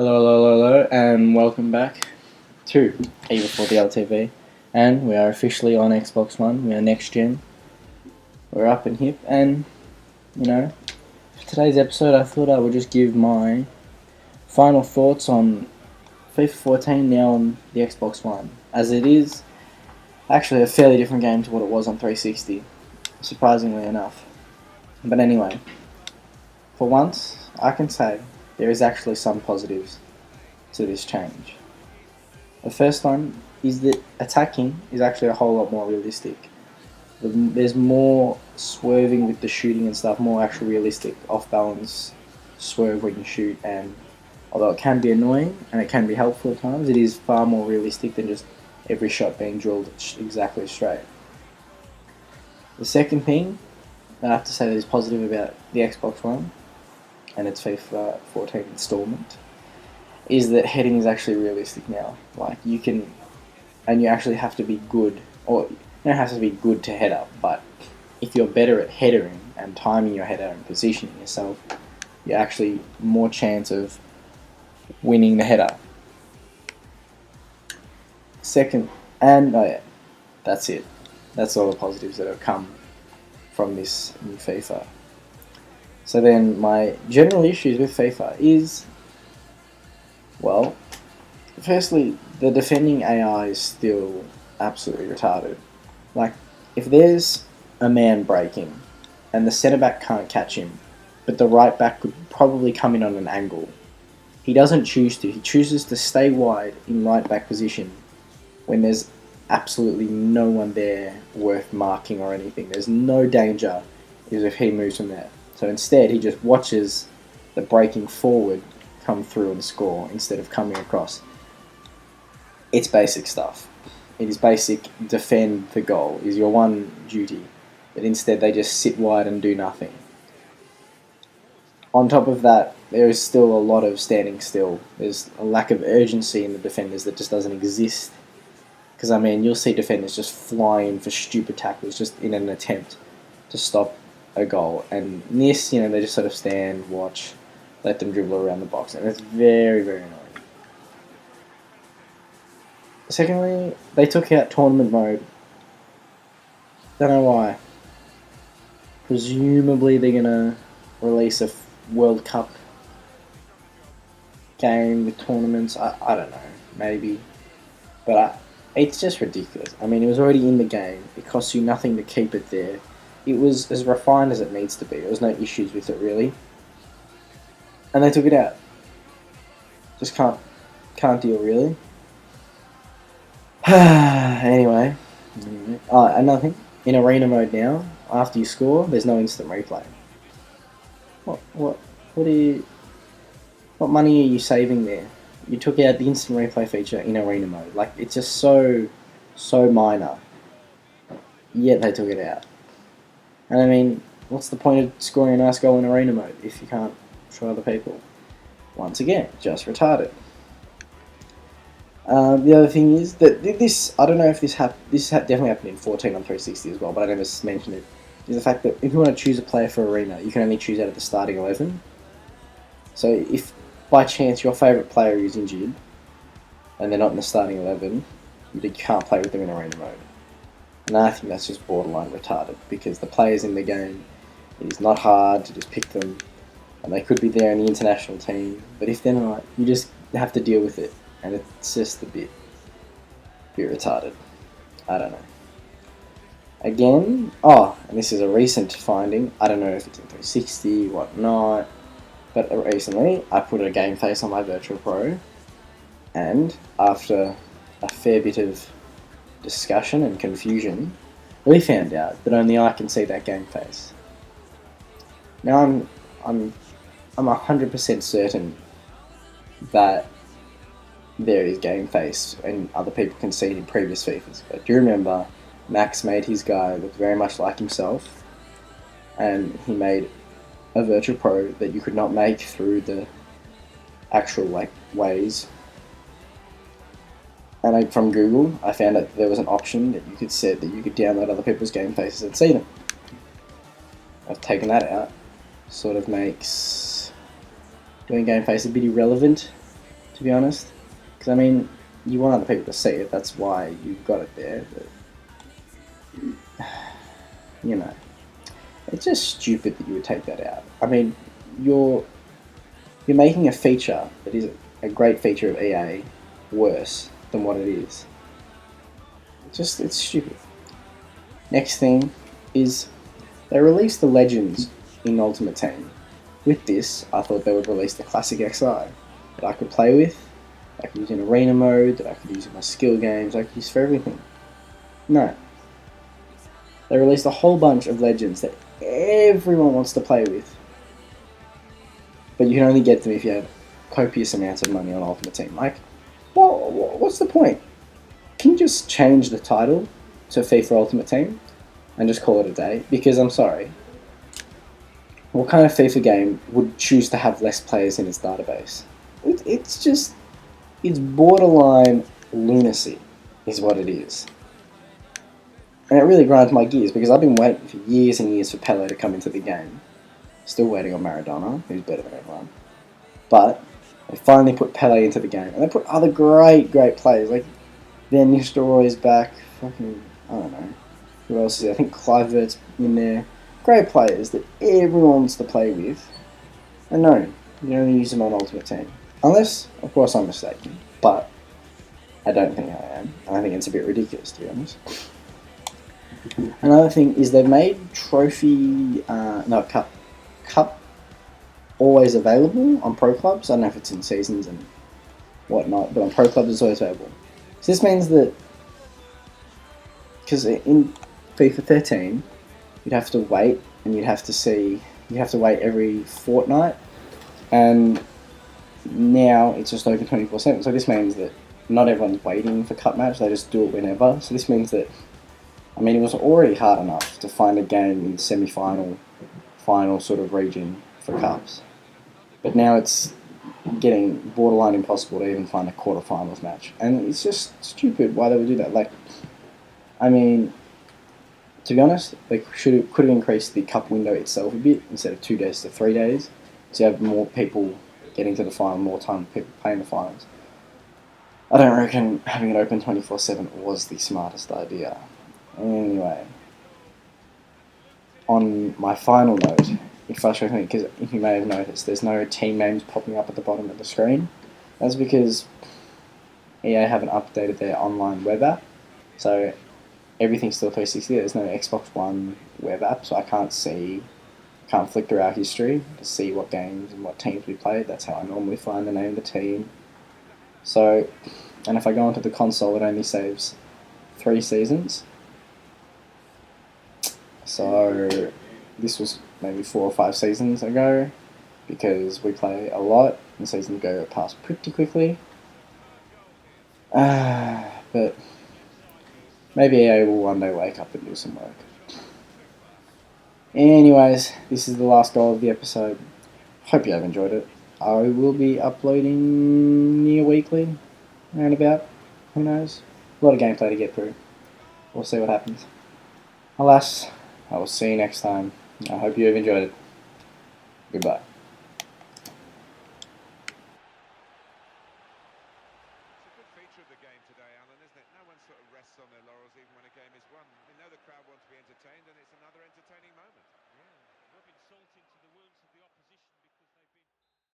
Hello, and welcome back to EB4L TV. And we are officially on Xbox One. We are next gen. We're up and hip. And, for today's episode, I thought I would just give my final thoughts on FIFA 14 now on the Xbox One, as it is actually a fairly different game to what it was on 360, surprisingly enough. But anyway, for once, I can say there is actually some positives to this change. The first one is that attacking is actually a whole lot more realistic. There's more swerving with the shooting and stuff, more actual realistic off-balance swerve when you shoot, and although it can be annoying and it can be helpful at times, it is far more realistic than just every shot being drilled exactly straight. The second thing I have to say that is positive about the Xbox One and its FIFA 14 installment is that heading is actually realistic now. Like, you can, and you actually have to be good, or you don't have to be good to head up, but if you're better at headering and timing your header and positioning yourself, you're actually more chance of winning the header. Second, and oh yeah, that's it. That's all the positives that have come from this new FIFA. So then my general issues with FIFA is, well, firstly, the defending AI is still absolutely retarded. Like, if there's a man breaking and the centre back can't catch him, but the right back could probably come in on an angle, he doesn't choose to. He chooses to stay wide in right back position when there's absolutely no one there worth marking or anything. There's no danger if he moves from there. So instead, he just watches the breaking forward come through and score instead of coming across. It's basic stuff. It is basic defend the goal is your one duty, but instead they just sit wide and do nothing. On top of that, there is still a lot of standing still. There's a lack of urgency in the defenders that just doesn't exist. Because, I mean, you'll see defenders just flying for stupid tackles just in an attempt to stop a goal. And this, they just sort of stand, watch, let them dribble around the box. And it's very, very annoying. Secondly, they took out tournament mode. Don't know why. Presumably they're going to release a World Cup game with tournaments. I don't know. Maybe. But it's just ridiculous. I mean, it was already in the game. It costs you nothing to keep it there. It was as refined as it needs to be. There was no issues with it, really. And they took it out. Just can't deal, really. Anyway. Another thing. In arena mode now, after you score, there's no instant replay. What money are you saving there? You took out the instant replay feature in arena mode. Like, it's just so minor. Yet they took it out. And I mean, what's the point of scoring a nice goal in arena mode if you can't show other people? Once again, just retarded. The other thing is that this, I don't know if this definitely happened in 14 on 360 as well, but I never mentioned it, is the fact that if you want to choose a player for arena, you can only choose out of the starting 11. So if by chance your favourite player is injured and they're not in the starting 11, you can't play with them in arena mode. And I think that's just borderline retarded, because the players in the game, it is not hard to just pick them, and they could be there in the international team, but if they're not, you just have to deal with it, and it's just a bit retarded. I don't know. Again, and this is a recent finding, I don't know if it's in 360, whatnot, but recently I put a game face on my Virtual Pro, and after a fair bit of discussion and confusion, we found out that only I can see that game face. Now I'm 100% certain that there is game face and other people can see it in previous FIFAs. But do you remember Max made his guy look very much like himself, and he made a Virtual Pro that you could not make through the actual ways. And from Google, I found that there was an option that you could set that you could download other people's game faces and see them. I've taken that out. Sort of makes doing game face a bit irrelevant to be honest. Because I mean, you want other people to see it. That's why you've got it there. But you know, it's just stupid that you would take that out. I mean, you're making a feature that is a great feature of EA worse than what it is. It's stupid. Next thing is they released the Legends in Ultimate Team. With this, I thought they would release the Classic XI that I could play with, that I could use in arena mode, that I could use in my skill games, I could use for everything. No. They released a whole bunch of Legends that everyone wants to play with, but you can only get them if you have copious amounts of money on Ultimate Team. Like, well, what's the point? Can you just change the title to FIFA Ultimate Team and just call it a day? Because I'm sorry, what kind of FIFA game would choose to have less players in its database? It's borderline lunacy, is what it is. And it really grinds my gears because I've been waiting for years and years for Pele to come into the game. Still waiting on Maradona, who's better than everyone. But they finally put Pele into the game, and they put other great players like Van Nistelrooy's back. Fucking, I don't know who else is there. I think Kluivert's in there. Great players that everyone wants to play with. And no, you only use them on Ultimate Team, unless, of course, I'm mistaken. But I don't think I am, and I think it's a bit ridiculous, to be honest. Another thing is they've made cup always available on pro clubs. I don't know if it's in seasons and whatnot, but on pro clubs it's always available. So this means that, because in FIFA 13 you'd have to wait, and you'd have to wait every fortnight, and now it's just open 24/7. So this means that not everyone's waiting for cup match; they just do it whenever. So this means that, I mean, it was already hard enough to find a game in the semi-final, final sort of region for cups, but now it's getting borderline impossible to even find a quarterfinals match, and it's just stupid why they would do that. Like, I mean, to be honest, they could have increased the cup window itself a bit instead of 2 days to 3 days, so you have more people getting to the final, more time for people playing the finals. I don't reckon having it open 24/7 was the smartest idea. Anyway, on my final note, it frustrates me because, if you may have noticed, there's no team names popping up at the bottom of the screen. That's because EA haven't updated their online web app, so everything's still 360. There's no Xbox One web app, so I can't flick through our history to see what games and what teams we played. That's how I normally find the name of the team. So, and if I go onto the console, it only saves 3 seasons. So this was maybe 4 or 5 seasons ago, because we play a lot and seasons go past pretty quickly. But maybe EA will one day wake up and do some work. Anyways, this is the last goal of the episode. Hope you have enjoyed it. I will be uploading near weekly, around about. Who knows? A lot of gameplay to get through. We'll see what happens. Alas, I will see you next time. I hope you have enjoyed it. Goodbye. Feature of the game today, Alan, isn't it? No one sort of rests on their laurels even when a game is won. We know the crowd want to be entertained, and it's another entertaining